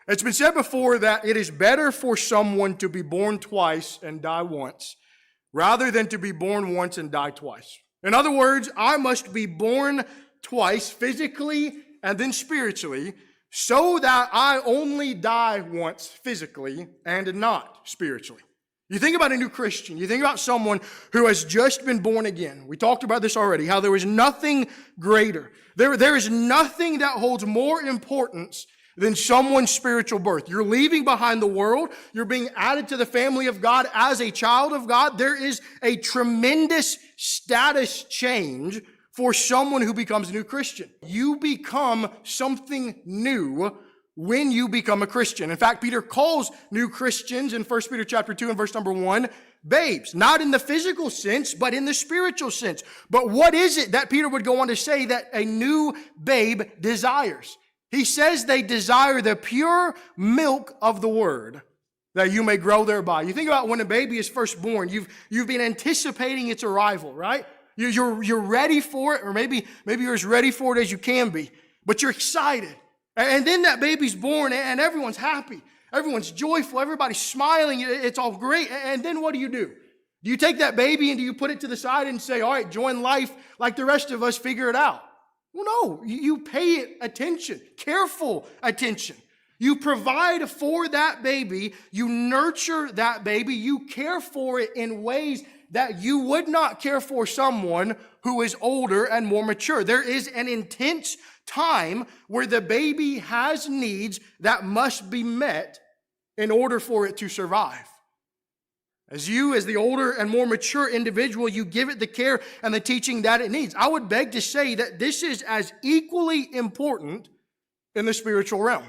It's been said before that it is better for someone to be born twice and die once rather than to be born once and die twice. In other words, I must be born twice, physically and then spiritually, so that I only die once physically and not spiritually. You think about a new Christian. You think about someone who has just been born again. We talked about this already, how there is nothing greater. There is nothing that holds more importance than someone's spiritual birth. You're leaving behind the world. You're being added to the family of God as a child of God. There is a tremendous status change for someone who becomes a new Christian. You become something new when you become a Christian. In fact, Peter calls new Christians in 1 Peter chapter 2 and verse number 1, babes. Not in the physical sense, but in the spiritual sense. But what is it that Peter would go on to say that a new babe desires? He says they desire the pure milk of the word, that you may grow thereby. You think about when a baby is first born, you've been anticipating its arrival, right? You're ready for it, or maybe you're as ready for it as you can be, but you're excited. And then that baby's born and everyone's happy. Everyone's joyful. Everybody's smiling. It's all great. And then what do? Do you take that baby and do you put it to the side and say, all right, join life like the rest of us, figure it out? Well, no, you pay it attention, careful attention. You provide for that baby, you nurture that baby, you care for it in ways that you would not care for someone who is older and more mature. There is an intense time where the baby has needs that must be met in order for it to survive. As the older and more mature individual, you give it the care and the teaching that it needs. I would beg to say that this is as equally important in the spiritual realm.